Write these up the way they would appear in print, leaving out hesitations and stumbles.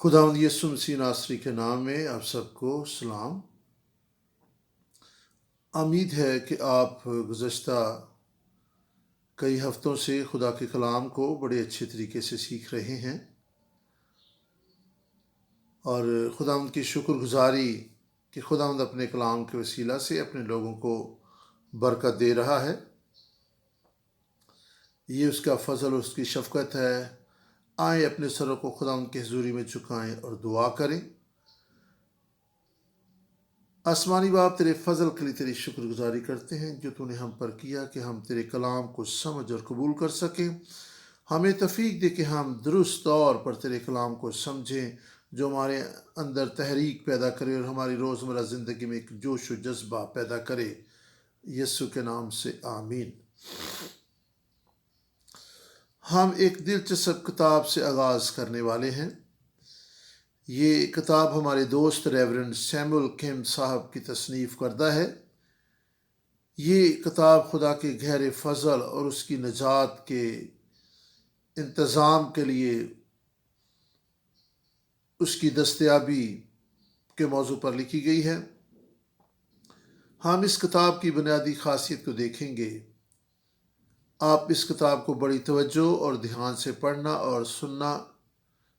خداوند یسوع مسیح ناصری کے نام میں آپ سب کو سلام۔ امید ہے کہ آپ گزشتہ کئی ہفتوں سے خدا کے کلام کو بڑے اچھے طریقے سے سیکھ رہے ہیں، اور خداوند کی شکر گزاری کہ خداوند اپنے کلام کے وسیلہ سے اپنے لوگوں کو برکت دے رہا ہے۔ یہ اس کا فضل اور اس کی شفقت ہے۔ آئیں اپنے سروں کو خداوند کی حضوری میں جھکائیں اور دعا کریں۔ آسمانی باپ، تیرے فضل کے لیے تیری شکر گزاری کرتے ہیں جو تو نے ہم پر کیا کہ ہم تیرے کلام کو سمجھ اور قبول کر سکیں۔ ہمیں توفیق دے کہ ہم درست طور پر تیرے کلام کو سمجھیں، جو ہمارے اندر تحریک پیدا کرے اور ہماری روزمرہ زندگی میں ایک جوش و جذبہ پیدا کرے۔ یسوع کے نام سے آمین۔ ہم ایک دلچسپ کتاب سے آغاز کرنے والے ہیں۔ یہ کتاب ہمارے دوست ریورنڈ سیمول کیم صاحب کی تصنیف کردہ ہے۔ یہ کتاب خدا کے گہرے فضل اور اس کی نجات کے انتظام کے لیے اس کی دستیابی کے موضوع پر لکھی گئی ہے۔ ہم اس کتاب کی بنیادی خاصیت کو دیکھیں گے۔ آپ اس کتاب کو بڑی توجہ اور دھیان سے پڑھنا اور سننا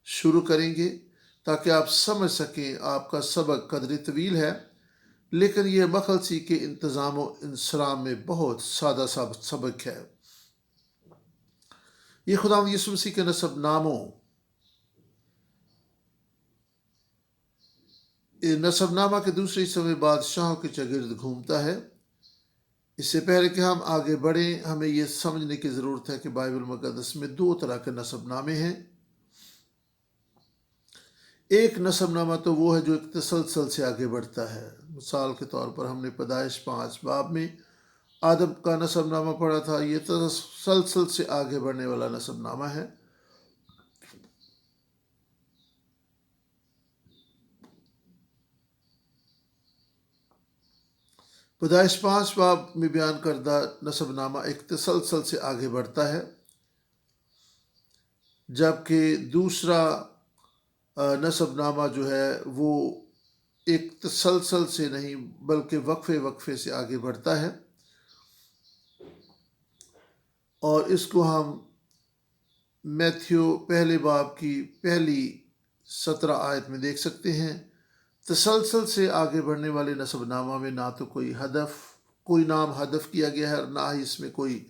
شروع کریں گے تاکہ آپ سمجھ سکیں۔ آپ کا سبق قدر طویل ہے، لیکن یہ مخلصی کے انتظام و انصرام میں بہت سادہ سبق ہے۔ یہ خداوند یسوع مسیح کے نسب نامہ کے دوسرے حصے میں بادشاہوں کے چاگرد گھومتا ہے۔ اس سے پہلے کہ ہم آگے بڑھیں، ہمیں یہ سمجھنے کی ضرورت ہے کہ بائبل مقدس میں دو طرح کے نسب نامے ہیں۔ ایک نسب نامہ تو وہ ہے جو ایک تسلسل سے آگے بڑھتا ہے۔ مثال کے طور پر ہم نے پیدائش 5 باب میں آدم کا نسب نامہ پڑھا تھا۔ یہ تسلسل سے آگے بڑھنے والا نسب نامہ ہے۔ پیدائش 5 باب میں بیان کردہ نسب نامہ ایک تسلسل سے آگے بڑھتا ہے، جبکہ دوسرا نسب نامہ جو ہے وہ ایک تسلسل سے نہیں بلکہ وقفے سے آگے بڑھتا ہے، اور اس کو ہم میتھیو پہلے باب کی پہلی 17 آیت میں دیکھ سکتے ہیں۔ تسلسل سے آگے بڑھنے والے نسب نامہ میں نہ تو کوئی نام ہدف کیا گیا ہے، نہ ہی اس میں کوئی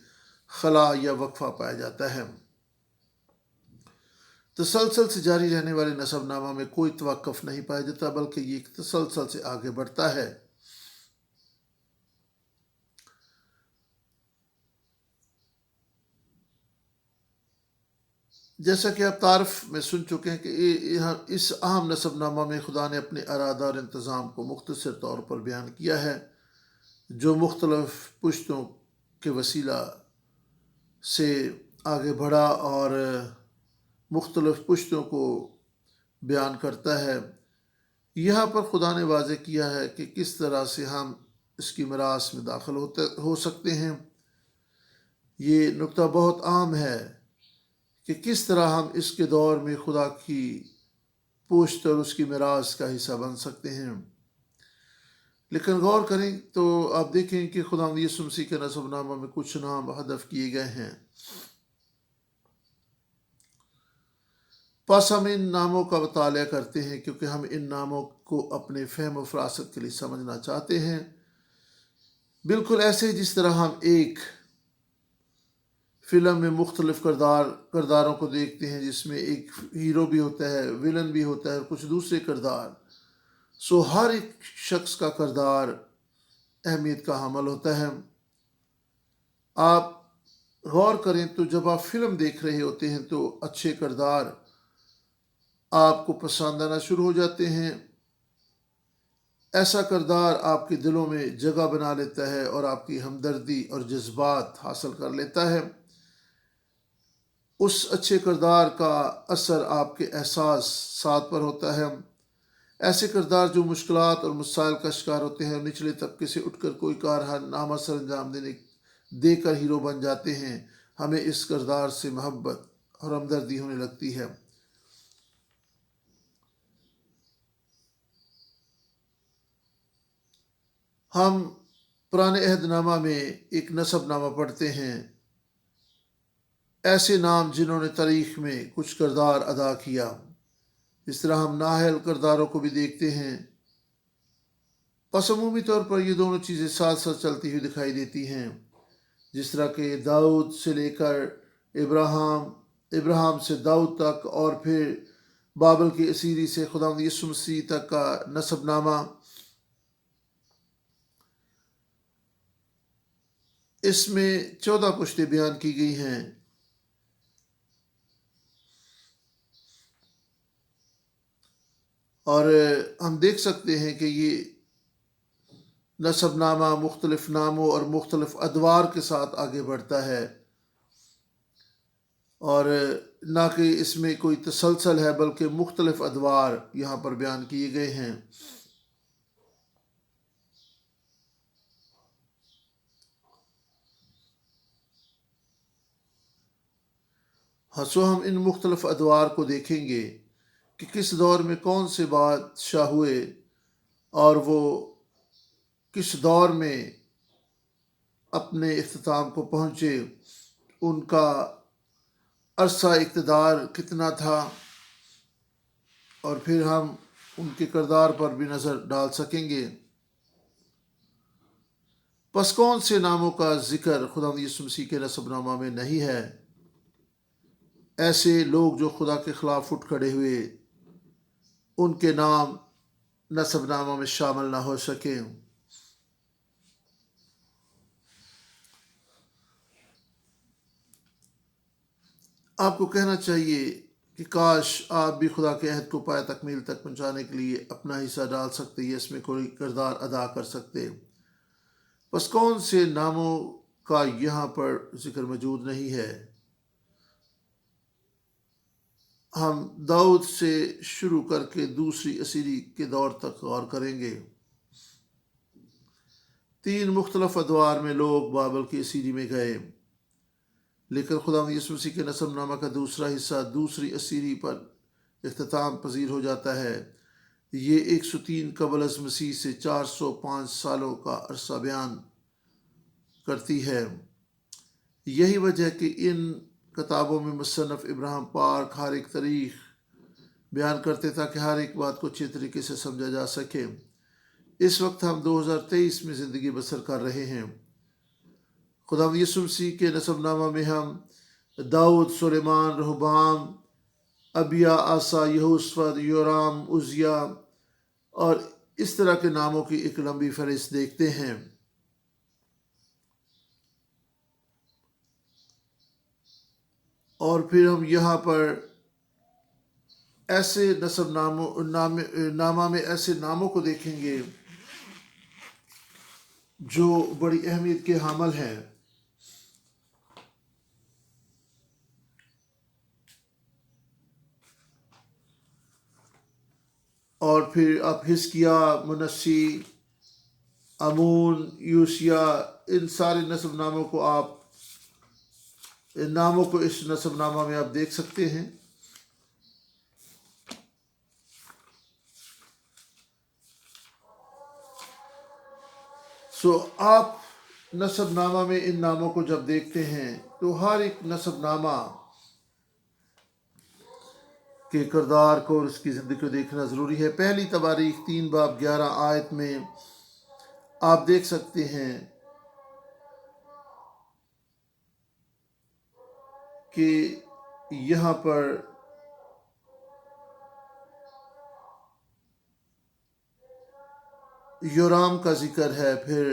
خلا یا وقفہ پایا جاتا ہے۔ تسلسل سے جاری رہنے والے نسب نامہ میں کوئی توقف نہیں پایا جاتا، بلکہ یہ ایک تسلسل سے آگے بڑھتا ہے۔ جیسا کہ آپ تعارف میں سن چکے ہیں کہ اس اہم نسب نامہ میں خدا نے اپنے ارادہ اور انتظام کو مختصر طور پر بیان کیا ہے، جو مختلف پشتوں کے وسیلہ سے آگے بڑھا اور مختلف پشتوں کو بیان کرتا ہے۔ یہاں پر خدا نے واضح کیا ہے کہ کس طرح سے ہم اس کی میراث میں داخل ہو سکتے ہیں۔ یہ نکتہ بہت عام ہے کہ کس طرح ہم اس کے دور میں خدا کی پشت اور اس کی میراث کا حصہ بن سکتے ہیں۔ لیکن غور کریں تو آپ دیکھیں کہ خداوند یسوع مسیح کے نسب نامہ میں کچھ نام ہدف کیے گئے ہیں۔ پس ہم ان ناموں کا مطالعہ کرتے ہیں کیونکہ ہم ان ناموں کو اپنے فہم و فراست کے لیے سمجھنا چاہتے ہیں، بالکل ایسے جس طرح ہم ایک فلم میں مختلف کرداروں کو دیکھتے ہیں، جس میں ایک ہیرو بھی ہوتا ہے، ویلن بھی ہوتا ہے اور کچھ دوسرے کردار۔ ہر ایک شخص کا کردار اہمیت کا حامل ہوتا ہے۔ آپ غور کریں تو جب آپ فلم دیکھ رہے ہوتے ہیں تو اچھے کردار آپ کو پسند آنا شروع ہو جاتے ہیں۔ ایسا کردار آپ کے دلوں میں جگہ بنا لیتا ہے اور آپ کی ہمدردی اور جذبات حاصل کر لیتا ہے۔ اس اچھے کردار کا اثر آپ کے احساسات پر ہوتا ہے۔ ایسے کردار جو مشکلات اور مسائل کا شکار ہوتے ہیں اور نچلے طبقے سے اٹھ کر کوئی کارنامہ سر انجام دے کر ہیرو بن جاتے ہیں، ہمیں اس کردار سے محبت اور ہمدردی ہونے لگتی ہے۔ ہم پرانے عہد نامہ میں ایک نسب نامہ پڑھتے ہیں، ایسے نام جنہوں نے تاریخ میں کچھ کردار ادا کیا۔ اس طرح ہم نااہل کرداروں کو بھی دیکھتے ہیں۔ پس عمومی طور پر یہ دونوں چیزیں ساتھ ساتھ چلتی ہوئی دکھائی دیتی ہیں، جس طرح کہ داؤد سے لے کر ابراہیم سے داؤد تک، اور پھر بابل کی اسیری سے خداوند یسوع مسیح تک کا نسب نامہ، اس میں 14 پشتیں بیان کی گئی ہیں۔ اور ہم دیکھ سکتے ہیں کہ یہ نسب نامہ مختلف ناموں اور مختلف ادوار کے ساتھ آگے بڑھتا ہے، اور نہ کہ اس میں کوئی تسلسل ہے، بلکہ مختلف ادوار یہاں پر بیان کیے گئے ہیں۔ سو ہم ان مختلف ادوار کو دیکھیں گے کہ کس دور میں کون سے بادشاہ ہوئے، اور وہ کس دور میں اپنے اختتام کو پہنچے، ان کا عرصہ اقتدار کتنا تھا، اور پھر ہم ان کے کردار پر بھی نظر ڈال سکیں گے۔ پس کون سے ناموں کا ذکر خداوند یسوع مسیح کے نسب نامہ میں نہیں ہے؟ ایسے لوگ جو خدا کے خلاف اٹھ کھڑے ہوئے، ان کے نام نسب نامہ میں شامل نہ ہو سکے۔ آپ کو کہنا چاہیے کہ کاش آپ بھی خدا کے عہد کو پائے تکمیل تک پہنچانے کے لیے اپنا حصہ ڈال سکتے، یا اس میں کوئی کردار ادا کر سکتے۔ بس کون سے ناموں کا یہاں پر ذکر موجود نہیں ہے؟ ہم داؤد سے شروع کر کے دوسری اسیری کے دور تک غور کریں گے۔ 3 مختلف ادوار میں لوگ بابل کی اسیری میں گئے، لیکن خداوند یسوع مسیح کے نسب نامہ کا دوسرا حصہ دوسری اسیری پر اختتام پذیر ہو جاتا ہے۔ یہ 103 قبل از مسیح سے 405 سالوں کا عرصہ بیان کرتی ہے۔ یہی وجہ کہ ان کتابوں میں مصنف ابراہیم پاک ہر ایک تاریخ بیان کرتے تاکہ ہر ایک بات کو اچھے طریقے سے سمجھا جا سکے۔ اس وقت ہم 2023 میں زندگی بسر کر رہے ہیں۔ خداوند یسوع مسیح کے نسب نامہ میں ہم داؤد، سلیمان، رہبعام، ابیا، آسا، یہوشافاط، یورام، عزیہ اور اس طرح کے ناموں کی ایک لمبی فہرست دیکھتے ہیں۔ اور پھر ہم یہاں پر ایسے نسب نامہ میں ایسے ناموں کو دیکھیں گے جو بڑی اہمیت کے حامل ہیں۔ اور پھر آپ حزقیہ، منشی، امون، یوشیا، ان سارے نسب ناموں کو اس نسب نامہ میں آپ دیکھ سکتے ہیں۔ آپ نسب نامہ میں ان ناموں کو جب دیکھتے ہیں تو ہر ایک نسب نامہ کے کردار کو اور اس کی زندگی کو دیکھنا ضروری ہے۔ پہلی تواریخ 3 باب 11 آیت میں آپ دیکھ سکتے ہیں کہ یہاں پر یورام کا ذکر ہے، پھر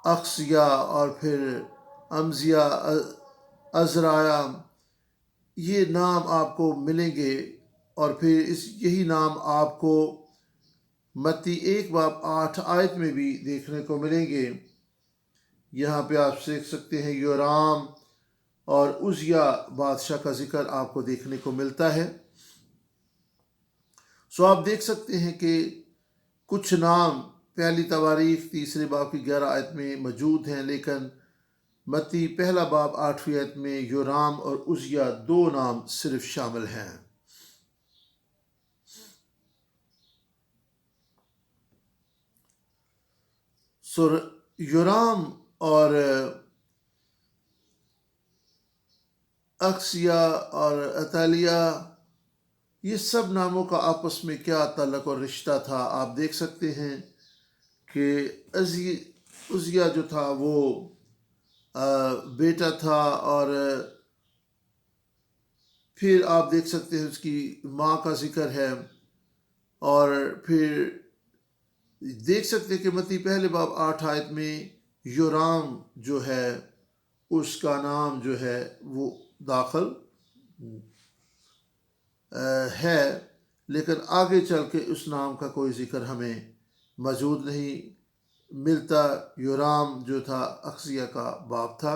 اخزیا، اور پھر امزیا، عزرائیہ، یہ نام آپ کو ملیں گے۔ اور پھر یہی نام آپ کو متی 1 باب 8 آیت میں بھی دیکھنے کو ملیں گے۔ یہاں پہ آپ دیکھ سکتے ہیں یورام اور عزیہ بادشاہ کا ذکر آپ کو دیکھنے کو ملتا ہے۔ آپ دیکھ سکتے ہیں کہ کچھ نام پہلی تواریخ 3 باب کی 11 آیت میں موجود ہیں، لیکن متی 1 باب 8 آیت میں یورام اور عزیہ 2 نام صرف شامل ہیں۔ سو یورام اور اکسیا اور اتالیہ، یہ سب ناموں کا آپس میں کیا تعلق اور رشتہ تھا؟ آپ دیکھ سکتے ہیں کہ عزیہ جو تھا وہ بیٹا تھا، اور پھر آپ دیکھ سکتے ہیں اس کی ماں کا ذکر ہے، اور پھر دیکھ سکتے ہیں کہ متی پہلے باب 8 آیت میں یورام جو ہے اس کا نام جو ہے وہ داخل ہے، لیکن آگے چل کے اس نام کا کوئی ذکر ہمیں موجود نہیں ملتا۔ یورام جو تھا اکسیہ کا باپ تھا۔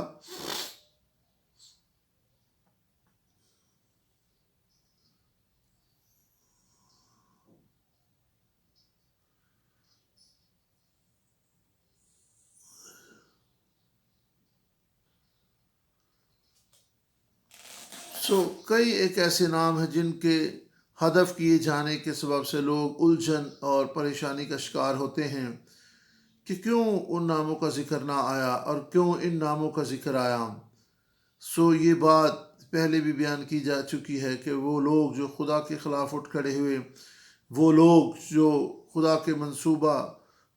کئی ایک ایسے نام ہیں جن کے ہدف کیے جانے کے سبب سے لوگ الجھن اور پریشانی کا شکار ہوتے ہیں کہ کیوں ان ناموں کا ذکر نہ آیا اور کیوں ان ناموں کا ذکر آیا۔ یہ بات پہلے بھی بیان کی جا چکی ہے کہ وہ لوگ جو خدا کے خلاف اٹھ کھڑے ہوئے، وہ لوگ جو خدا کے منصوبہ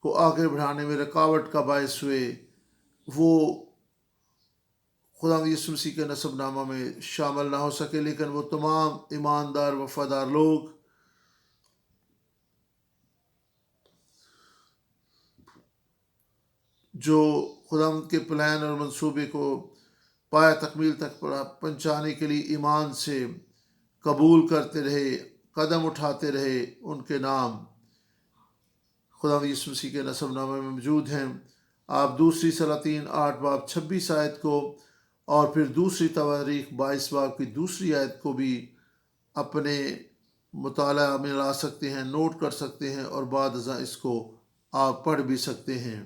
کو آگے بڑھانے میں رکاوٹ کا باعث ہوئے، وہ خدا یسوع مسیح کے نسب نامہ میں شامل نہ ہو سکے، لیکن وہ تمام ایماندار وفادار لوگ جو خدا کے پلان اور منصوبے کو پایا تکمیل تک پہنچانے کے لیے ایمان سے قبول کرتے رہے، قدم اٹھاتے رہے، ان کے نام خدا یسوع مسیح کے نسب نامے میں موجود ہیں۔ آپ دوسری سلاطین 8 باب 26 آیت کو اور پھر دوسری تواریخ 22 باب کی دوسری آیت کو بھی اپنے مطالعہ میں لا سکتے ہیں، نوٹ کر سکتے ہیں، اور بعد ازاں اس کو آپ پڑھ بھی سکتے ہیں۔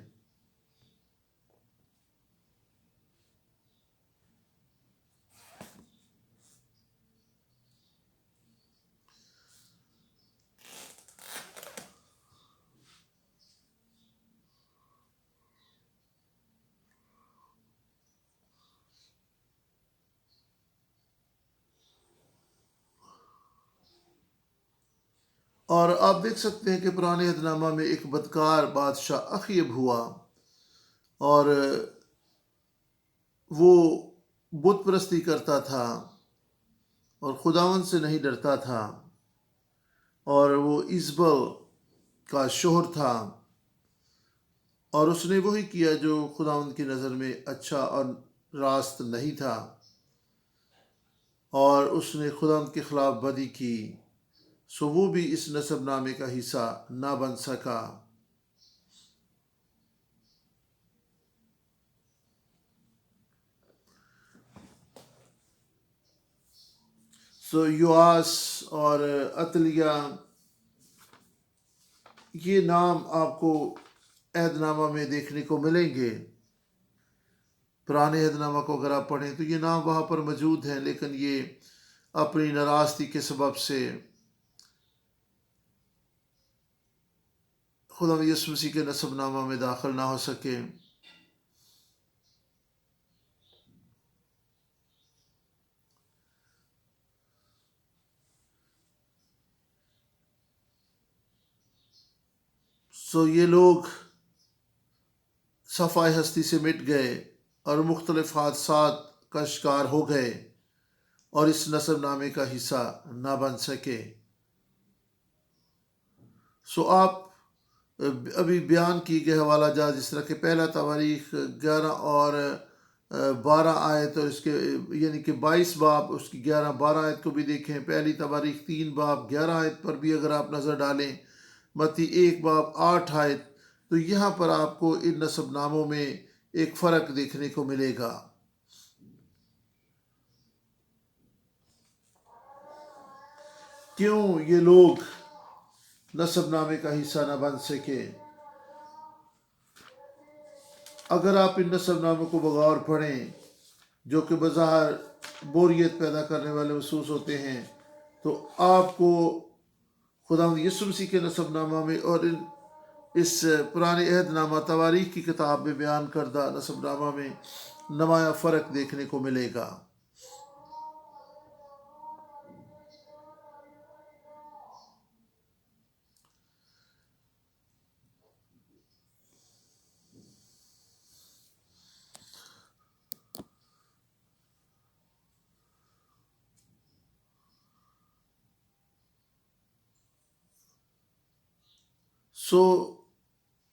اور آپ دیکھ سکتے ہیں کہ پرانے عہد نامہ میں ایک بدکار بادشاہ اخیب ہوا، اور وہ بت پرستی کرتا تھا اور خداوند سے نہیں ڈرتا تھا، اور وہ ایزبل کا شوہر تھا، اور اس نے وہی کیا جو خداوند کی نظر میں اچھا اور راست نہیں تھا، اور اس نے خداوند کے خلاف بدی کی، وہ بھی اس نسب نامے کا حصہ نہ بن سکا۔ یواس اور اتلیہ، یہ نام آپ کو عہد نامہ میں دیکھنے کو ملیں گے۔ پرانے عہد نامہ کو اگر آپ پڑھیں تو یہ نام وہاں پر موجود ہیں، لیکن یہ اپنی ناراستی کے سبب سے خدا یسوع مسیح کے نسب نامہ میں داخل نہ ہو سکے۔ یہ لوگ صفائے ہستی سے مٹ گئے اور مختلف حادثات کا شکار ہو گئے، اور اس نسب نامے کا حصہ نہ بن سکے۔ آپ ابھی بیان کی گئے حوالہ جات جس طرح کہ پہلا تواریخ 11 اور 12 آیت، اور اس کے یعنی کہ 22 باب اس کی 11-12 آیت کو بھی دیکھیں، پہلی تواریخ 3 باب 11 آیت پر بھی اگر آپ نظر ڈالیں، متی 1 باب 8 آیت، تو یہاں پر آپ کو ان نسب ناموں میں ایک فرق دیکھنے کو ملے گا۔ کیوں یہ لوگ نسب نامے کا حصہ نہ بن سکے؟ اگر آپ ان نسب ناموں کو بغور پڑھیں جو کہ بظاہر بوریت پیدا کرنے والے محسوس ہوتے ہیں، تو آپ کو خدا یسوع مسیح کے نسب نامہ میں اور ان اس پرانے عہد نامہ تواریخ کی کتاب میں بیان کردہ نسب نامہ میں نمایاں فرق دیکھنے کو ملے گا۔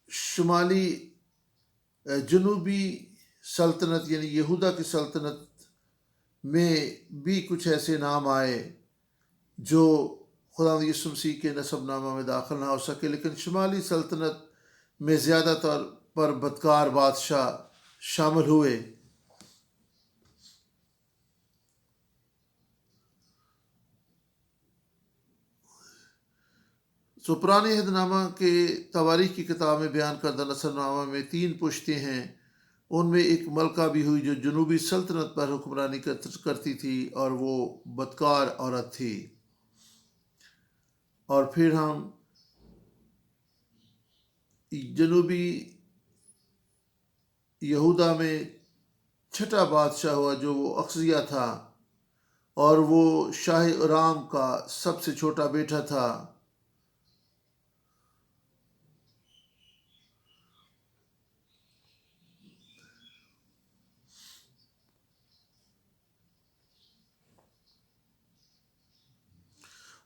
شمالی جنوبی سلطنت یعنی یہودا کی سلطنت میں بھی کچھ ایسے نام آئے جو خدا یسوع مسیح کے نسب نامہ میں داخل نہ ہو سکے، لیکن شمالی سلطنت میں زیادہ طور پر بدکار بادشاہ شامل ہوئے۔ پرانے عہد نامہ کے تواریخ کی کتاب میں بیان کردہ نسب نامہ میں 3 پشتیں ہیں۔ ان میں ایک ملکہ بھی ہوئی جو جنوبی سلطنت پر حکمرانی کرتی تھی اور وہ بدکار عورت تھی۔ اور پھر ہم جنوبی یہودا میں چھٹا بادشاہ ہوا جو وہ اخزیہ تھا، اور وہ شاہ ارام کا سب سے چھوٹا بیٹا تھا۔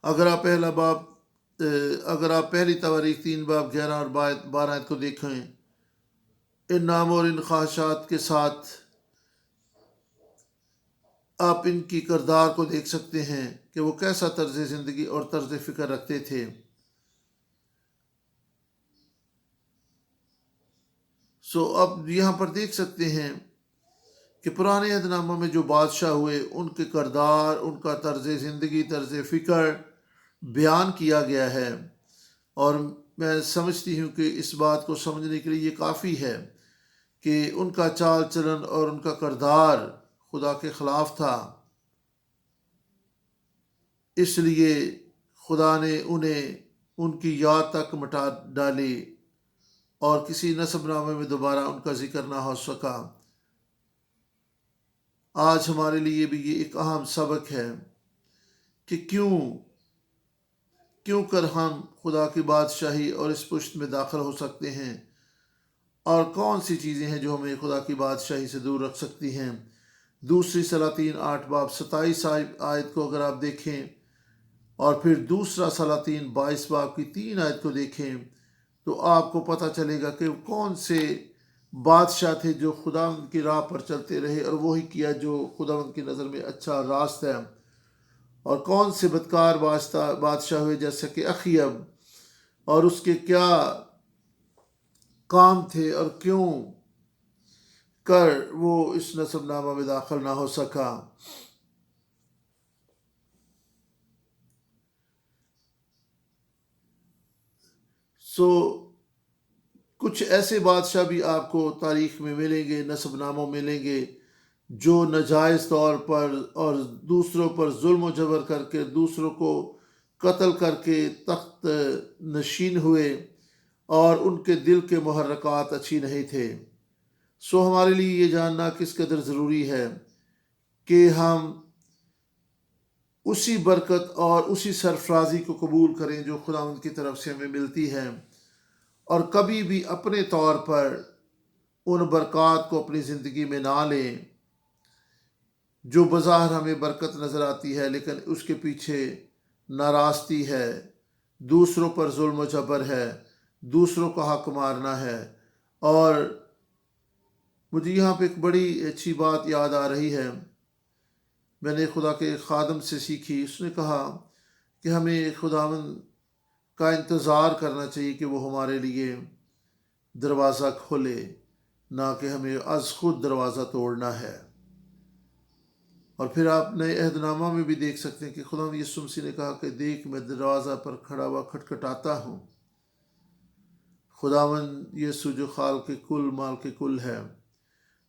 اگر آپ پہلی تواریخ 3 باب 11 اور 12 آیت کو دیکھیں، ان ناموں اور ان خواہشات کے ساتھ آپ ان کی کردار کو دیکھ سکتے ہیں کہ وہ کیسا طرز زندگی اور طرز فکر رکھتے تھے۔ اب یہاں پر دیکھ سکتے ہیں کہ پرانے عہد نامہ میں جو بادشاہ ہوئے ان کے کردار، ان کا طرز زندگی، طرز فکر بیان کیا گیا ہے، اور میں سمجھتی ہوں کہ اس بات کو سمجھنے کے لیے یہ کافی ہے کہ ان کا چال چلن اور ان کا کردار خدا کے خلاف تھا، اس لیے خدا نے انہیں ان کی یاد تک مٹا ڈالی اور کسی نسب نامے میں دوبارہ ان کا ذکر نہ ہو سکا۔ آج ہمارے لیے بھی یہ ایک اہم سبق ہے کہ کیوں کر ہم خدا کی بادشاہی اور اس پشت میں داخل ہو سکتے ہیں، اور کون سی چیزیں ہیں جو ہمیں خدا کی بادشاہی سے دور رکھ سکتی ہیں۔ دوسری سلاطین 8 باب 27 آیت کو اگر آپ دیکھیں، اور پھر دوسرا سلاطین 22 باب کی 3 آیت کو دیکھیں، تو آپ کو پتہ چلے گا کہ کون سے بادشاہ تھے جو خدا کی راہ پر چلتے رہے اور وہی کیا جو خدا کی نظر میں اچھا اور راست ہے، اور کون سے بدکار بادشاہ ہوئے جیسے کہ اخیب، اور اس کے کیا کام تھے اور کیوں کر وہ اس نسب نامہ میں داخل نہ ہو سکا۔ کچھ ایسے بادشاہ بھی آپ کو تاریخ میں ملیں گے، نسب ناموں ملیں گے، جو ناجائز طور پر اور دوسروں پر ظلم و جبر کر کے، دوسروں کو قتل کر کے تخت نشین ہوئے، اور ان کے دل کے محرکات اچھی نہیں تھے۔ ہمارے لیے یہ جاننا کس قدر ضروری ہے کہ ہم اسی برکت اور اسی سرفرازی کو قبول کریں جو خداوند کی طرف سے ہمیں ملتی ہے، اور کبھی بھی اپنے طور پر ان برکات کو اپنی زندگی میں نہ لیں جو بظاہر ہمیں برکت نظر آتی ہے، لیکن اس کے پیچھے ناراستی ہے، دوسروں پر ظلم و جبر ہے، دوسروں کا حق مارنا ہے۔ اور مجھے یہاں پہ ایک بڑی اچھی بات یاد آ رہی ہے، میں نے خدا کے خادم سے سیکھی۔ اس نے کہا کہ ہمیں خداوند کا انتظار کرنا چاہیے کہ وہ ہمارے لیے دروازہ کھولے، نہ کہ ہمیں از خود دروازہ توڑنا ہے۔ اور پھر آپ نئے عہد نامہ میں بھی دیکھ سکتے ہیں کہ خدا یسوع مسیح نے کہا کہ دیکھ میں دروازہ پر کھڑا ہوا کھٹکھٹاتا ہوں۔ خداوند یسوع جو خالق کل مالک کل ہے،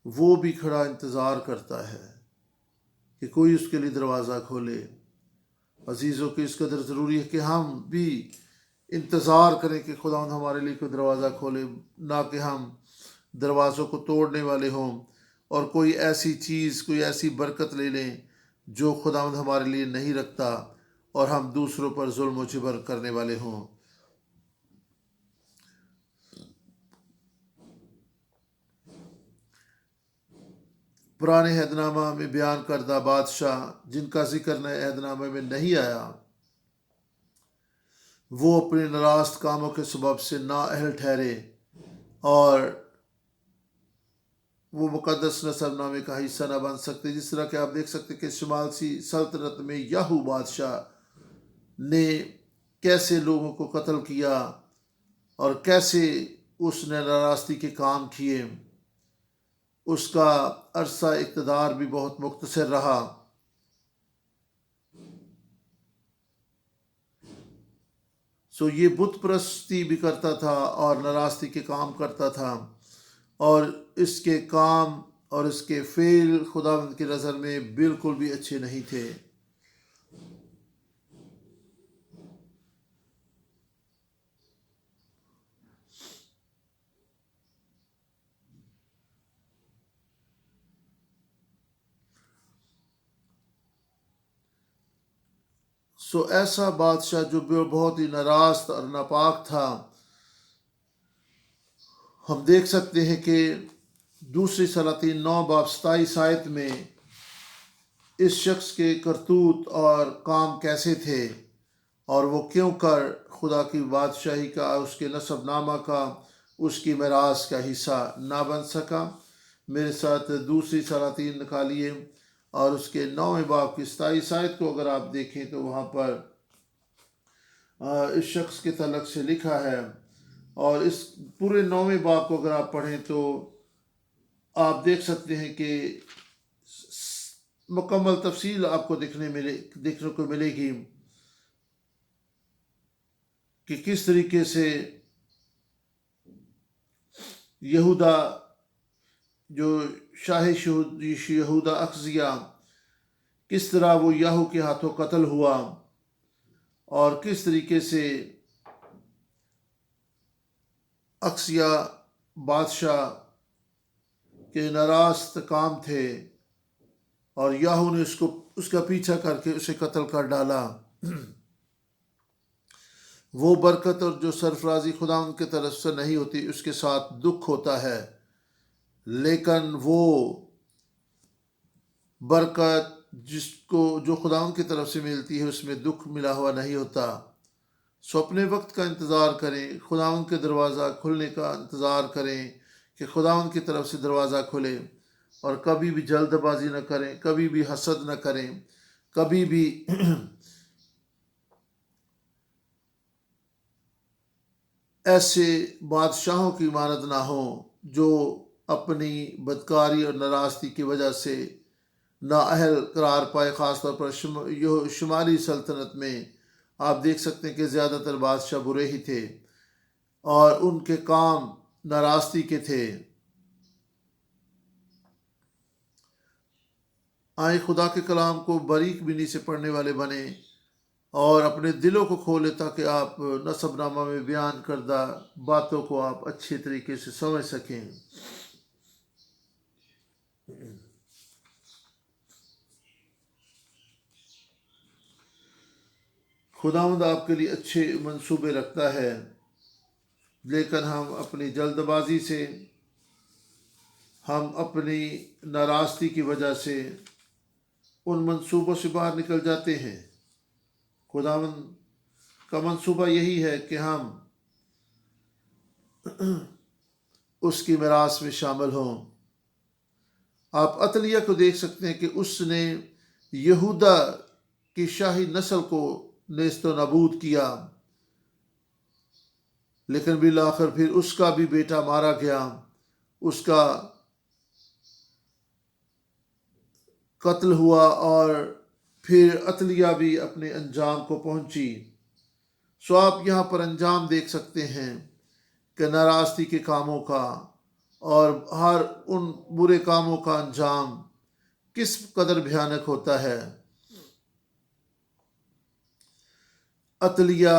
وہ بھی کھڑا انتظار کرتا ہے کہ کوئی اس کے لیے دروازہ کھولے۔ عزیزوں، کہ اس قدر ضروری ہے کہ ہم بھی انتظار کریں کہ خداوند ہمارے لیے کوئی دروازہ کھولے، نہ کہ ہم دروازوں کو توڑنے والے ہوں اور کوئی ایسی چیز، کوئی ایسی برکت لے لیں جو خداوند ہمارے لیے نہیں رکھتا، اور ہم دوسروں پر ظلم و جبر کرنے والے ہوں۔ پرانے عہد نامہ میں بیان کردہ بادشاہ جن کا ذکر نئے عہد نامے میں نہیں آیا، وہ اپنے ناراست کاموں کے سبب سے نااہل ٹھہرے اور وہ مقدس نسب نامے کا حصہ نہ بن سکتے۔ جس طرح کہ آپ دیکھ سکتے کہ شمالی سلطنت میں یاہو بادشاہ نے کیسے لوگوں کو قتل کیا اور کیسے اس نے ناراستی کے کام کیے۔ اس کا عرصہ اقتدار بھی بہت مختصر رہا۔ یہ بت پرستی بھی کرتا تھا اور ناراستی کے کام کرتا تھا، اور اس کے کام اور اس کے فعل خداوند کی نظر میں بالکل بھی اچھے نہیں تھے۔ ایسا بادشاہ جو بہت ہی ناراست اور ناپاک تھا، ہم دیکھ سکتے ہیں کہ دوسری سلاطین 9 باب 27 آیت میں اس شخص کے کرتوت اور کام کیسے تھے، اور وہ کیوں کر خدا کی بادشاہی کا، اس کے نسب نامہ کا، اس کی میراث کا حصہ نہ بن سکا۔ میرے ساتھ دوسری سلاطین نکالیے اور اس کے 9 باب کی 27 آیت کو اگر آپ دیکھیں تو وہاں پر اس شخص کے تعلق سے لکھا ہے، اور اس پورے 9 باب کو اگر آپ پڑھیں تو آپ دیکھ سکتے ہیں کہ مکمل تفصیل آپ کو دیکھنے کو ملے گی کہ کس طریقے سے یہودا، جو شاہ یہودا اخزیہ، کس طرح وہ یاہو کے ہاتھوں قتل ہوا، اور کس طریقے سے اخزیہ بادشاہ کے ناراست کام تھے، اور یاہو نے اس کا پیچھا کر کے اسے قتل کر ڈالا۔ وہ برکت اور جو سرفرازی خداوند کی طرف سے نہیں ہوتی، اس کے ساتھ دکھ ہوتا ہے، لیکن وہ برکت جو خداوند کی طرف سے ملتی ہے اس میں دکھ ملا ہوا نہیں ہوتا۔ اپنے وقت کا انتظار کریں، خداوند کے دروازہ کھلنے کا انتظار کریں کہ خداوند کی طرف سے دروازہ کھلے، اور کبھی بھی جلد بازی نہ کریں، کبھی بھی حسد نہ کریں، کبھی بھی ایسے بادشاہوں کی مانند نہ ہوں جو اپنی بدکاری اور ناراستی کی وجہ سے نااہل قرار پائے۔ خاص طور پر شمالی سلطنت میں آپ دیکھ سکتے ہیں کہ زیادہ تر بادشاہ برے ہی تھے اور ان کے کام ناراستی کے تھے۔ آئیں خدا کے کلام کو باریک بینی سے پڑھنے والے بنیں اور اپنے دلوں کو کھولے تاکہ آپ نسب نامہ میں بیان کردہ باتوں کو آپ اچھے طریقے سے سمجھ سکیں۔ خداوند آپ کے لیے اچھے منصوبے رکھتا ہے، لیکن ہم اپنی جلد بازی سے، ہم اپنی ناراستی کی وجہ سے ان منصوبوں سے باہر نکل جاتے ہیں۔ خداوند کا منصوبہ یہی ہے کہ ہم اس کی میراث میں شامل ہوں۔ آپ عطلیہ کو دیکھ سکتے ہیں کہ اس نے یہودا کی شاہی نسل کو نیست و نابود کیا، لیکن بالآخر پھر اس کا بھی بیٹا مارا گیا، اس کا قتل ہوا، اور پھر عطلیہ بھی اپنے انجام کو پہنچی۔ آپ یہاں پر انجام دیکھ سکتے ہیں کہ ناراستی کے کاموں کا اور ہر ان برے کاموں کا انجام کس قدر بھیانک ہوتا ہے۔ عطلیہ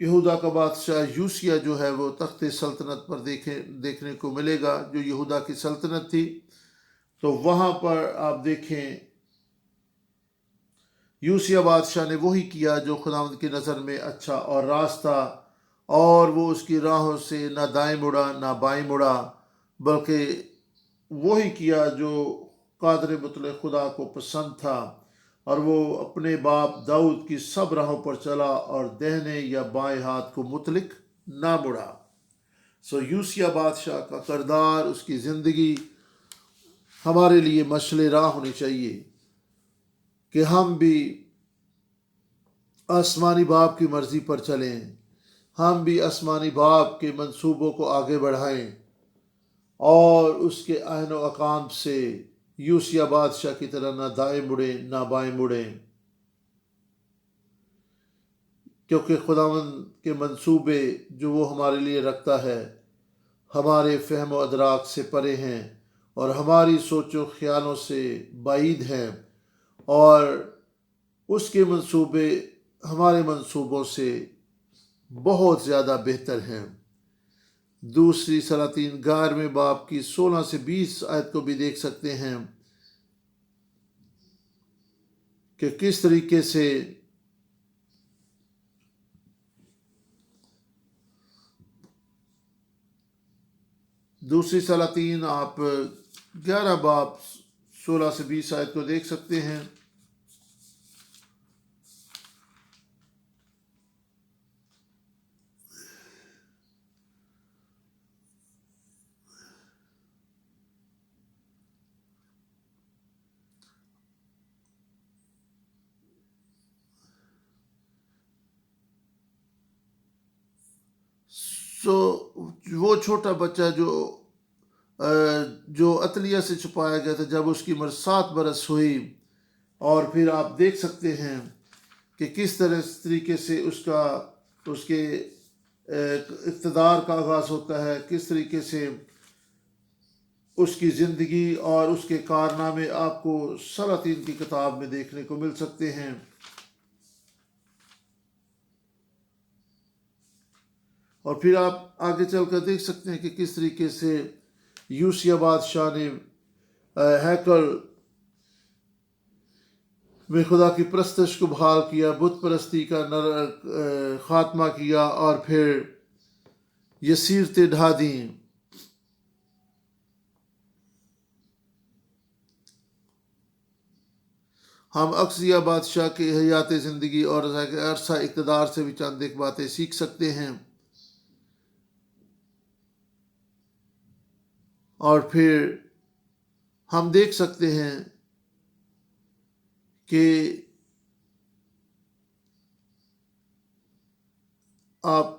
یہودا کا بادشاہ یوسیہ جو ہے وہ تخت سلطنت پر دیکھنے کو ملے گا، جو یہودا کی سلطنت تھی۔ تو وہاں پر آپ دیکھیں یوسیہ بادشاہ نے وہی کیا جو خداوند کی نظر میں اچھا اور راست تھا، اور وہ اس کی راہوں سے نہ دائیں مڑا نہ بائیں مڑا، بلکہ وہی کیا جو قادر مطلق خدا کو پسند تھا، اور وہ اپنے باپ داؤد کی سب راہوں پر چلا اور دہنے یا بائیں ہاتھ کو مطلق نہ مڑا۔ یوسیہ بادشاہ کا کردار، اس کی زندگی ہمارے لیے مشعل راہ ہونی چاہیے کہ ہم بھی آسمانی باپ کی مرضی پر چلیں، ہم بھی آسمانی باپ کے منصوبوں کو آگے بڑھائیں، اور اس کے عہد و احکام سے یوسیہ بادشاہ کی طرح نہ دائیں مڑیں نہ بائیں مڑیں، کیونکہ خداوند کے منصوبے جو وہ ہمارے لیے رکھتا ہے ہمارے فہم و ادراک سے پرے ہیں، اور ہماری سوچ و خیالوں سے بعید ہیں، اور اس کے منصوبے ہمارے منصوبوں سے بہت زیادہ بہتر ہیں۔ دوسری سلاطین 11ویں باب کی 16 سے 20 آیت کو بھی دیکھ سکتے ہیں کہ کس طریقے سے دوسری سلاطین آپ 11 باب 16 سے 20 آیت کو دیکھ سکتے ہیں۔ وہ چھوٹا بچہ جو عطلیہ سے چھپایا گیا تھا، جب اس کی عمر 7 برس ہوئی، اور پھر آپ دیکھ سکتے ہیں کہ کس طریقے سے اس کے اقتدار کا آغاز ہوتا ہے، کس طریقے سے اس کی زندگی اور اس کے کارنامے آپ کو سلاطین کی کتاب میں دیکھنے کو مل سکتے ہیں۔ اور پھر آپ آگے چل کر دیکھ سکتے ہیں کہ کس طریقے سے یوسیہ بادشاہ نے ہیکل میں خدا کی پرستش کو بحال کیا، بت پرستی کا خاتمہ کیا، اور پھر یسیرتیں ڈھا دیں۔ ہم عقصیہ بادشاہ کے حیات زندگی اور عرصہ اقتدار سے بھی چند ایک باتیں سیکھ سکتے ہیں، اور پھر ہم دیکھ سکتے ہیں کہ آپ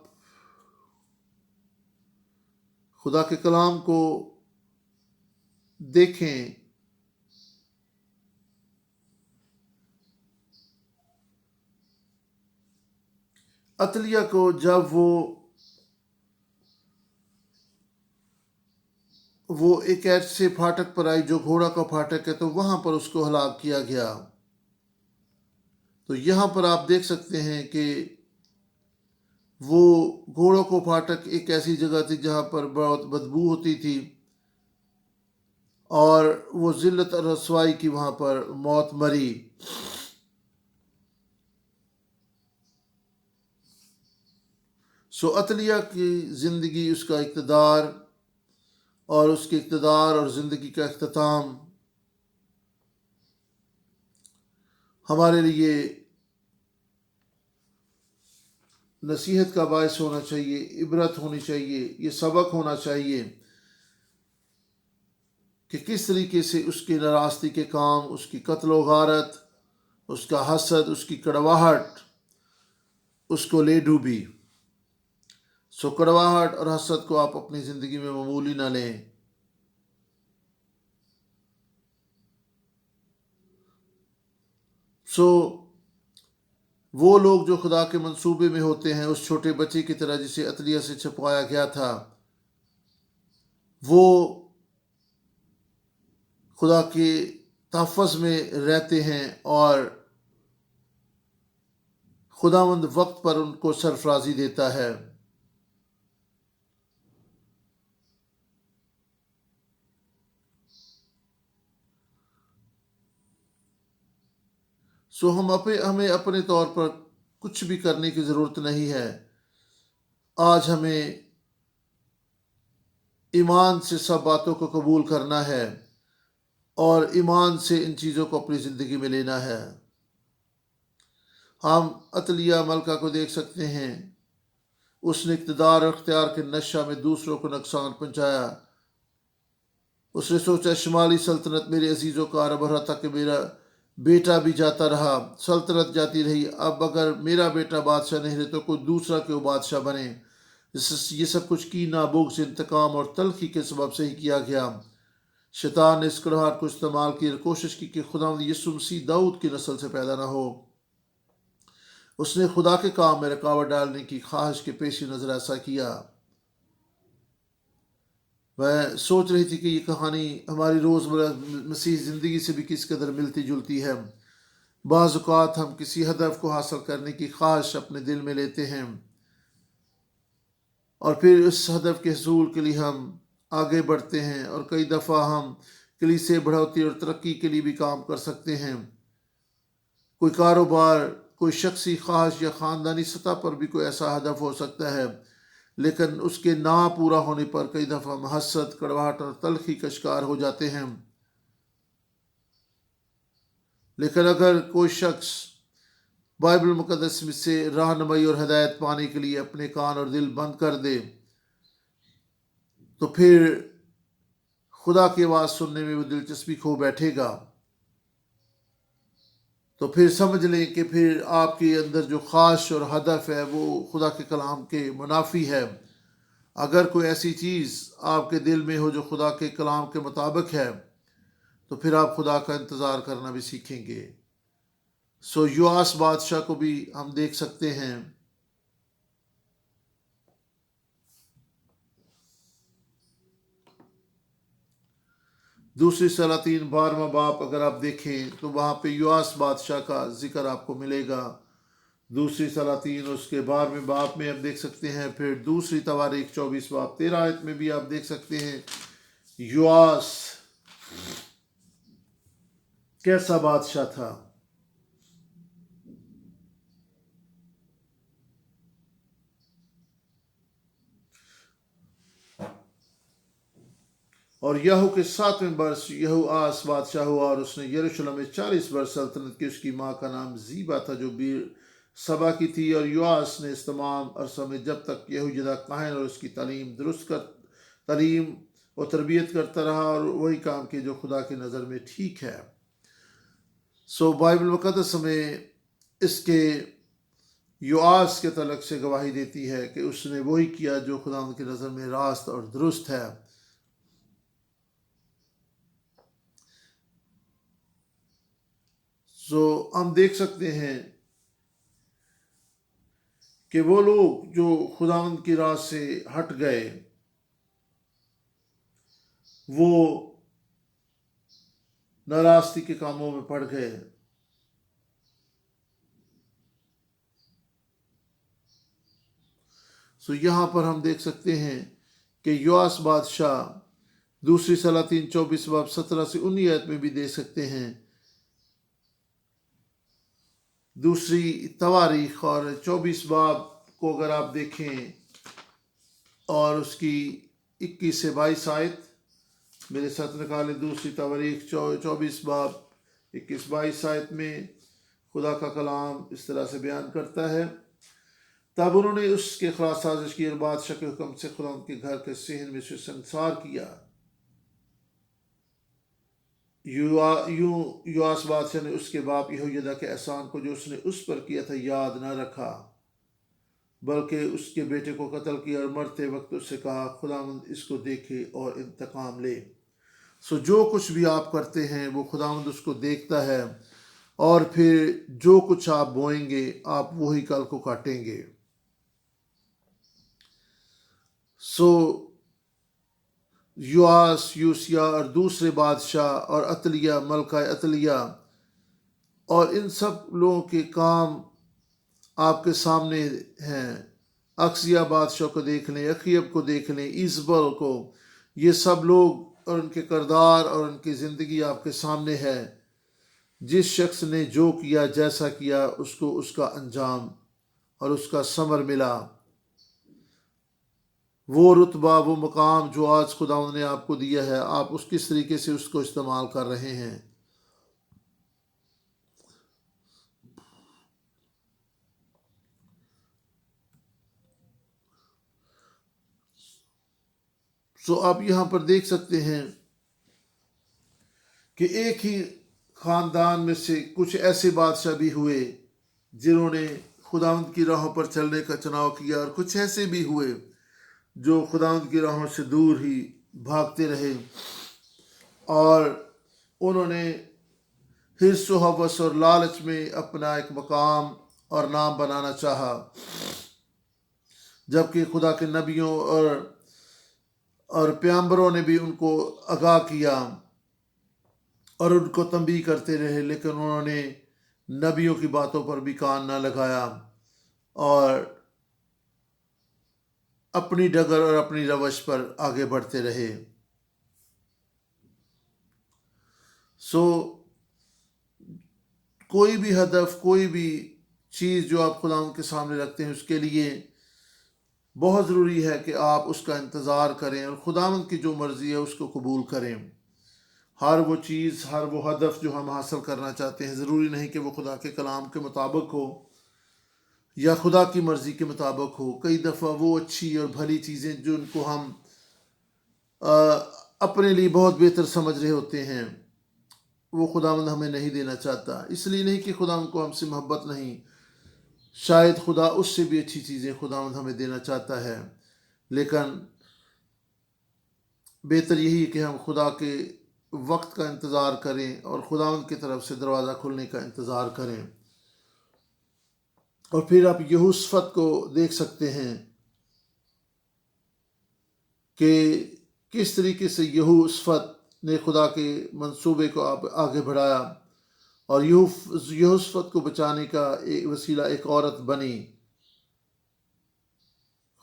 خدا کے کلام کو دیکھیں، عطلیہ کو جب وہ ایک ایسے پھاٹک پر آئی جو گھوڑا کا پھاٹک ہے، تو وہاں پر اس کو ہلاک کیا گیا۔ تو یہاں پر آپ دیکھ سکتے ہیں کہ وہ گھوڑوں کو پھاٹک ایک ایسی جگہ تھی جہاں پر بہت بدبو ہوتی تھی، اور وہ ذلت اور رسوائی کی وہاں پر موت مری۔ عطلیہ کی زندگی، اس کا اقتدار، اور اس کے اقتدار اور زندگی کا اختتام ہمارے لیے نصیحت کا باعث ہونا چاہیے، عبرت ہونی چاہیے، یہ سبق ہونا چاہیے کہ کس طریقے سے اس کے ناراستی کے کام، اس کی قتل و غارت، اس کا حسد، اس کی کڑواہٹ اس کو لے ڈوبی۔ کڑواہٹ اور حسد کو آپ اپنی زندگی میں معمولی نہ لیں۔ وہ لوگ جو خدا کے منصوبے میں ہوتے ہیں، اس چھوٹے بچے کی طرح جسے عطلیہ سے چھپوایا گیا تھا، وہ خدا کے تحفظ میں رہتے ہیں اور خداوند وقت پر ان کو سرفرازی دیتا ہے۔ ہمیں اپنے طور پر کچھ بھی کرنے کی ضرورت نہیں ہے۔ آج ہمیں ایمان سے سب باتوں کو قبول کرنا ہے اور ایمان سے ان چیزوں کو اپنی زندگی میں لینا ہے۔ ہم عطلیہ ملکہ کو دیکھ سکتے ہیں، اس نے اقتدار اور اختیار کے نشہ میں دوسروں کو نقصان پہنچایا۔ اس نے سوچا شمالی سلطنت میرے عزیزوں کا عرب رہا تھا کہ میرا بیٹا بھی جاتا رہا، سلطنت جاتی رہی، اب اگر میرا بیٹا بادشاہ نہیں رہے تو کوئی دوسرا کیوں بادشاہ بنے۔ یہ سب کچھ کینہ، بغض، انتقام اور تلخی کے سبب سے ہی کیا گیا۔ شیطان نے اس کڑواہٹ کو استعمال کی اور کوشش کی کہ خداوند یسوع مسیح داؤد کی نسل سے پیدا نہ ہو۔ اس نے خدا کے کام میں رکاوٹ ڈالنے کی خواہش کے پیش نظر ایسا کیا۔ میں سوچ رہی تھی کہ یہ کہانی ہماری روزمرہ مسیح زندگی سے بھی کس قدر ملتی جلتی ہے۔ بعض اوقات ہم کسی ہدف کو حاصل کرنے کی خواہش اپنے دل میں لیتے ہیں اور پھر اس ہدف کے حصول کے لیے ہم آگے بڑھتے ہیں، اور کئی دفعہ ہم کلیسے بڑھوتی اور ترقی کے لیے بھی کام کر سکتے ہیں۔ کوئی کاروبار، کوئی شخصی خواہش یا خاندانی سطح پر بھی کوئی ایسا ہدف ہو سکتا ہے، لیکن اس کے نہ پورا ہونے پر کئی دفعہ ہم حسد، کڑواہٹ اور تلخی کا شکار ہو جاتے ہیں۔ لیکن اگر کوئی شخص بائبل مقدس میں سے رہنمائی اور ہدایت پانے کے لیے اپنے کان اور دل بند کر دے تو پھر خدا کی آواز سننے میں وہ دلچسپی کھو بیٹھے گا۔ تو پھر سمجھ لیں کہ پھر آپ کے اندر جو خواہش اور ہدف ہے وہ خدا کے کلام کے منافی ہے۔ اگر کوئی ایسی چیز آپ کے دل میں ہو جو خدا کے کلام کے مطابق ہے تو پھر آپ خدا کا انتظار کرنا بھی سیکھیں گے۔ یواس بادشاہ کو بھی ہم دیکھ سکتے ہیں۔ دوسری سلاطین 12واں باب اگر آپ دیکھیں تو وہاں پہ یواس بادشاہ کا ذکر آپ کو ملے گا۔ دوسری سلاطین اس کے 12ویں باب میں آپ دیکھ سکتے ہیں۔ پھر دوسری تواریخ 24 باب 13 آیت میں بھی آپ دیکھ سکتے ہیں یواس کیسا بادشاہ تھا۔ اور یہو کے 7ویں برس یہو آس بادشاہ ہوا، اور اس نے یروشلم میں 40 برس سلطنت کی۔ اس کی ماں کا نام زیبا تھا جو بیر سبا کی تھی۔ اور یواس نے اس تمام عرصہ میں جب تک یہویدا کاہن اور اس کی تعلیم اور تربیت کرتا رہا اور وہی کام کیے جو خدا کی نظر میں ٹھیک ہے۔ بائبل مقدس میں اس کے یواس کے تعلق سے گواہی دیتی ہے کہ اس نے وہی کیا جو خدا کی نظر میں راست اور درست ہے۔ ہم دیکھ سکتے ہیں کہ وہ لوگ جو خداوند کی راہ سے ہٹ گئے وہ ناراستی کے کاموں میں پڑ گئے۔ یہاں پر ہم دیکھ سکتے ہیں کہ یواس بادشاہ دوسری سلاطین 24 باب 17 سے 19 آیت میں بھی دیکھ سکتے ہیں۔ دوسری تواریخ اور 24 باب کو اگر آپ دیکھیں اور اس کی 21 سے 22 آیت میرے ساتھ نکالیں۔ دوسری تواریخ 24 باب 21-22 آیت میں خدا کا کلام اس طرح سے بیان کرتا ہے، تب انہوں نے اس کے خلاف سازش کی اور بادشاہ کے حکم سے خدا ان کے گھر کے صحن میں سے سنسار کیا۔ یواس بادشاہ نے اس کے باپ یہویدا کے احسان کو جو اس نے اس پر کیا تھا یاد نہ رکھا، بلکہ اس کے بیٹے کو قتل کیا اور مرتے وقت اس سے کہا خداوند اس کو دیکھے اور انتقام لے۔ جو کچھ بھی آپ کرتے ہیں وہ خداوند اس کو دیکھتا ہے، اور پھر جو کچھ آپ بوئیں گے آپ وہی کل کو کاٹیں گے۔ یواس، یوسیہ اور دوسرے بادشاہ اور ملکہ عطلیہ اور ان سب لوگوں کے کام آپ کے سامنے ہیں۔ اکسیا بادشاہ کو دیکھ لیں، اخیب کو دیکھ لیں، ایزبل کو، یہ سب لوگ اور ان کے کردار اور ان کی زندگی آپ کے سامنے ہے۔ جس شخص نے جو کیا، جیسا کیا، اس کو اس کا انجام اور اس کا ثمر ملا۔ وہ رتبہ، وہ مقام جو آج خداوند نے آپ کو دیا ہے، آپ اس کس طریقے سے اس کو استعمال کر رہے ہیں۔ آپ یہاں پر دیکھ سکتے ہیں کہ ایک ہی خاندان میں سے کچھ ایسے بادشاہ بھی ہوئے جنہوں نے خداوند کی راہوں پر چلنے کا چناؤ کیا، اور کچھ ایسے بھی ہوئے جو خداوند کی راہوں سے دور ہی بھاگتے رہے، اور انہوں نے حرص و ہوس اور لالچ میں اپنا ایک مقام اور نام بنانا چاہا، جبکہ خدا کے نبیوں اور پیامبروں نے بھی ان کو آگاہ کیا اور ان کو تنبیہ کرتے رہے، لیکن انہوں نے نبیوں کی باتوں پر بھی کان نہ لگایا اور اپنی ڈگر اور اپنی روش پر آگے بڑھتے رہے۔ کوئی بھی ہدف، کوئی بھی چیز جو آپ خداوند کے سامنے رکھتے ہیں، اس کے لیے بہت ضروری ہے کہ آپ اس کا انتظار کریں اور خداوند کی جو مرضی ہے اس کو قبول کریں۔ ہر وہ چیز، ہر وہ ہدف جو ہم حاصل کرنا چاہتے ہیں، ضروری نہیں کہ وہ خدا کے کلام کے مطابق ہو یا خدا کی مرضی کے مطابق ہو۔ کئی دفعہ وہ اچھی اور بھلی چیزیں جن کو ہم اپنے لیے بہت بہتر سمجھ رہے ہوتے ہیں، وہ خداوند ہمیں نہیں دینا چاہتا۔ اس لیے نہیں کہ خداوند کو ہم سے محبت نہیں، شاید خدا اس سے بھی اچھی چیزیں خداوند ہمیں دینا چاہتا ہے، لیکن بہتر یہی ہے کہ ہم خدا کے وقت کا انتظار کریں اور خداوند کی طرف سے دروازہ کھلنے کا انتظار کریں۔ اور پھر آپ یہوشفت کو دیکھ سکتے ہیں کہ کس طریقے سے یہوشفت نے خدا کے منصوبے کو آگے بڑھایا، اور یہوشفت کو بچانے کا ایک وسیلہ ایک عورت بنی۔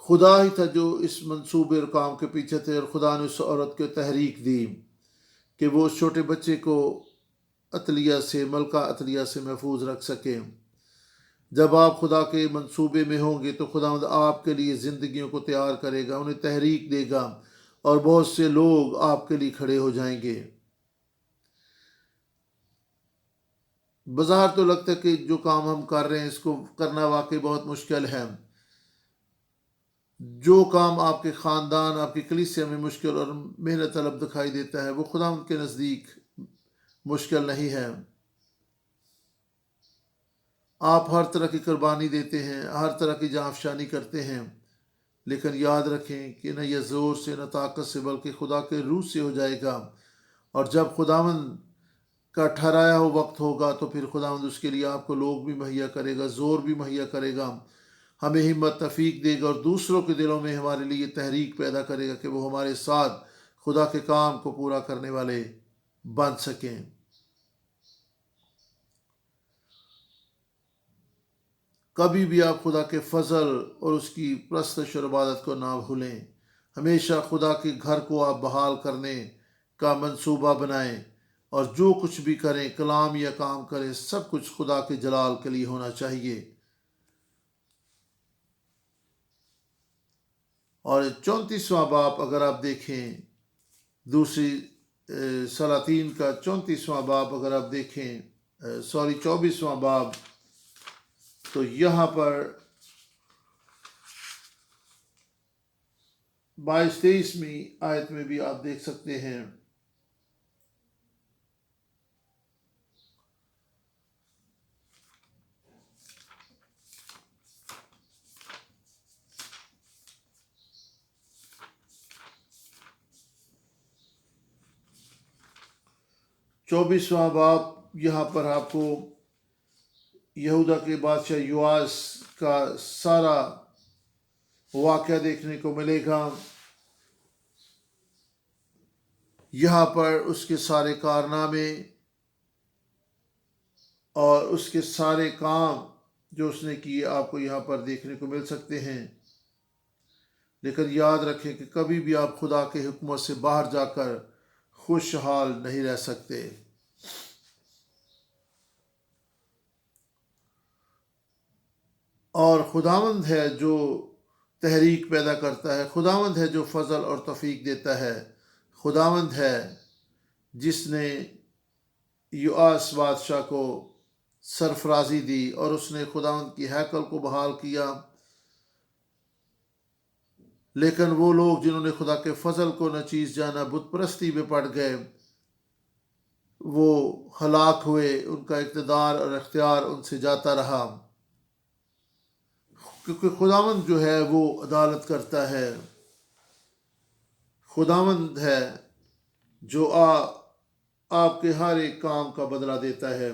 خدا ہی تھا جو اس منصوبے اور کام کے پیچھے تھے، اور خدا نے اس عورت کو تحریک دی کہ وہ اس چھوٹے بچے کو ملکہ عطلیہ سے محفوظ رکھ سکے۔ جب آپ خدا کے منصوبے میں ہوں گے تو خداوند آپ کے لیے زندگیوں کو تیار کرے گا، انہیں تحریک دے گا، اور بہت سے لوگ آپ کے لیے کھڑے ہو جائیں گے۔ بظاہر تو لگتا ہے کہ جو کام ہم کر رہے ہیں اس کو کرنا واقعی بہت مشکل ہے۔ جو کام آپ کے خاندان، آپ کی کلیسیا میں مشکل اور محنت طلب دکھائی دیتا ہے، وہ خداوند کے نزدیک مشکل نہیں ہے۔ آپ ہر طرح کی قربانی دیتے ہیں، ہر طرح کی جاں افشانی کرتے ہیں، لیکن یاد رکھیں کہ نہ یہ زور سے، نہ طاقت سے، بلکہ خدا کے روح سے ہو جائے گا۔ اور جب خداوند کا ٹھہرایا ہوا وقت ہوگا تو پھر خداوند اس کے لیے آپ کو لوگ بھی مہیا کرے گا، زور بھی مہیا کرے گا، ہمیں ہمت تفیق دے گا، اور دوسروں کے دلوں میں ہمارے لیے تحریک پیدا کرے گا کہ وہ ہمارے ساتھ خدا کے کام کو پورا کرنے والے بن سکیں۔ کبھی بھی آپ خدا کے فضل اور اس کی پرستش اور عبادت کو نہ بھولیں۔ ہمیشہ خدا کے گھر کو آپ بحال کرنے کا منصوبہ بنائیں، اور جو کچھ بھی کریں، کلام یا کام کریں، سب کچھ خدا کے جلال کے لیے ہونا چاہیے۔ اور 34واں باب اگر آپ دیکھیں، دوسری سلاطین کا 34واں باب اگر آپ دیکھیں، 24واں باب، تو یہاں پر 22-23 آیت میں بھی آپ دیکھ سکتے ہیں۔ چوبیسواں باب، یہاں پر آپ کو یہودا کے بادشاہ یواس کا سارا واقعہ دیکھنے کو ملے گا۔ یہاں پر اس کے سارے کارنامے اور اس کے سارے کام جو اس نے کیے آپ کو یہاں پر دیکھنے کو مل سکتے ہیں، لیکن یاد رکھیں کہ کبھی بھی آپ خدا کے حکمت سے باہر جا کر خوشحال نہیں رہ سکتے۔ اور خداوند ہے جو تحریک پیدا کرتا ہے، خداوند ہے جو فضل اور توفیق دیتا ہے، خداوند ہے جس نے یوآس بادشاہ کو سرفرازی دی اور اس نے خداوند کی ہیکل کو بحال کیا، لیکن وہ لوگ جنہوں نے خدا کے فضل کو ناچیز جانا، بت پرستی میں پڑ گئے، وہ ہلاک ہوئے، ان کا اقتدار اور اختیار ان سے جاتا رہا، کیونکہ خداوند جو ہے وہ عدالت کرتا ہے، خداوند ہے جو آپ کے ہر ایک کام کا بدلہ دیتا ہے۔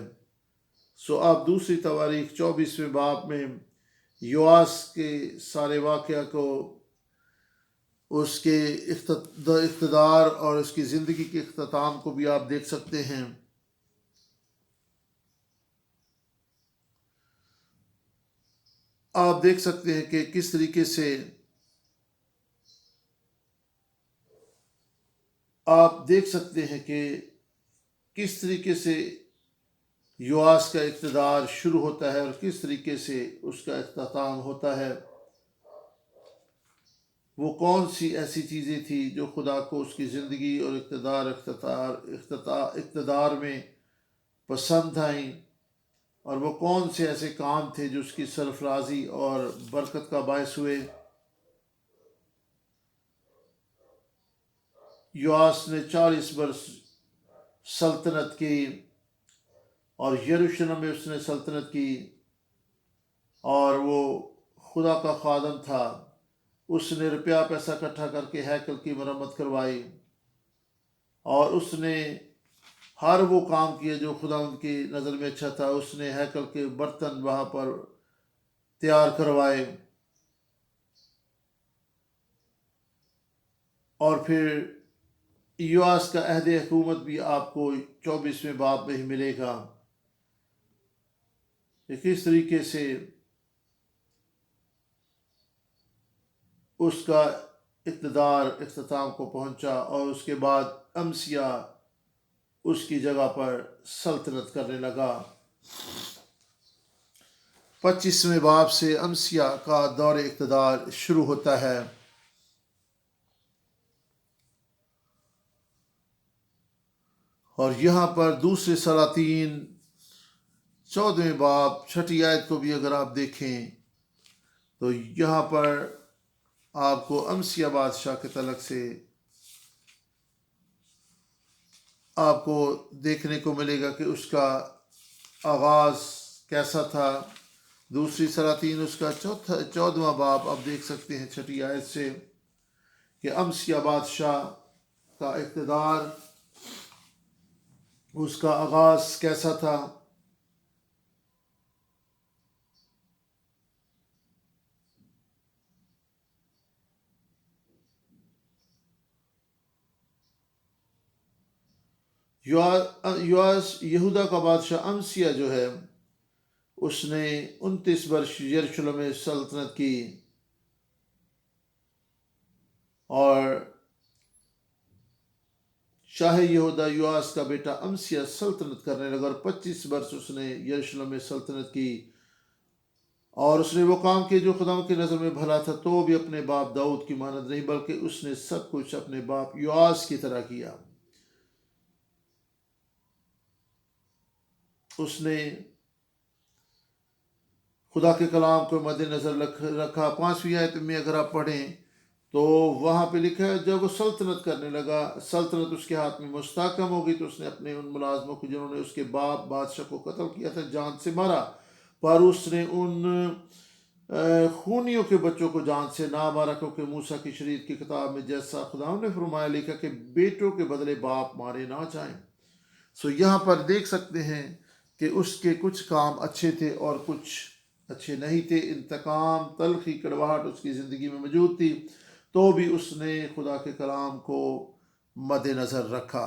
سو آپ دوسری تواریخ 24ویں باب میں یواس کے سارے واقعہ کو، اس کے اقتدار اور اس کی زندگی کے اختتام کو بھی آپ دیکھ سکتے ہیں۔ آپ دیکھ سکتے ہیں کہ کس طریقے سے کس طریقے سے یواس کا اقتدار شروع ہوتا ہے اور کس طریقے سے اس کا اختتام ہوتا ہے۔ وہ کون سی ایسی چیزیں تھی جو خدا کو اس کی زندگی اور اقتدار میں پسند آئیں، اور وہ کون سے ایسے کام تھے جو اس کی سرفرازی اور برکت کا باعث ہوئے۔ یواس نے 40 برس سلطنت کی اور یروشلم میں اس نے سلطنت کی، اور وہ خدا کا خادم تھا۔ اس نے روپیہ پیسہ اکٹھا کر کے ہیکل کی مرمت کروائی، اور اس نے ہر وہ کام کیا جو خدا ان کی نظر میں اچھا تھا۔ اس نے ہیکل کے برتن وہاں پر تیار کروائے، اور پھر یواس کا عہد حکومت بھی آپ کو 24ویں باب میں ہی ملے گا کہ کس طریقے سے اس کا اقتدار اختتام کو پہنچا، اور اس کے بعد امسیہ اس کی جگہ پر سلطنت کرنے لگا۔ 25ویں باب سے امسیہ کا دور اقتدار شروع ہوتا ہے۔ اور یہاں پر دوسرے سلاطین 14ویں باب 6 آیت کو بھی اگر آپ دیکھیں تو یہاں پر آپ کو امسیہ بادشاہ کے تعلق سے آپ کو دیکھنے کو ملے گا کہ اس کا آغاز کیسا تھا۔ دوسری سلاطین اس کا 14واں باب آپ دیکھ سکتے ہیں 6 آیت سے کہ امسیہ بادشاہ کا اقتدار، اس کا آغاز کیسا تھا۔ یہودا کا بادشاہ امسیہ جو ہے، اس نے 29 برس یروشلم میں سلطنت کی، اور شاہ یہودا یواس کا بیٹا امسیہ سلطنت کرنے لگا، اور 25 برس اس نے یروشلم میں سلطنت کی، اور اس نے وہ کام کیے جو خدا کی نظر میں بھلا تھا، تو بھی اپنے باپ داؤد کی مانند نہیں، بلکہ اس نے سب کچھ اپنے باپ یواس کی طرح کیا۔ اس نے خدا کے کلام کو مد نظر رکھا۔ 5ویں آیت میں اگر آپ پڑھیں تو وہاں پہ لکھا ہے جب وہ سلطنت کرنے لگا، سلطنت اس کے ہاتھ میں مستحکم ہو گئی، تو اس نے اپنے ان ملازموں کو جنہوں نے اس کے باپ بادشاہ کو قتل کیا تھا جان سے مارا، پر اس نے ان خونیوں کے بچوں کو جان سے نہ مارا، کیونکہ موسیٰ کی شریعت کی کتاب میں جیسا خدا نے فرمایا لکھا کہ بیٹوں کے بدلے باپ مارے نہ جائیں۔ سو یہاں پر دیکھ سکتے ہیں کہ اس کے کچھ کام اچھے تھے اور کچھ اچھے نہیں تھے۔ انتقام، تلخی، کڑواہٹ اس کی زندگی میں موجود تھی، تو بھی اس نے خدا کے کلام کو مد نظر رکھا۔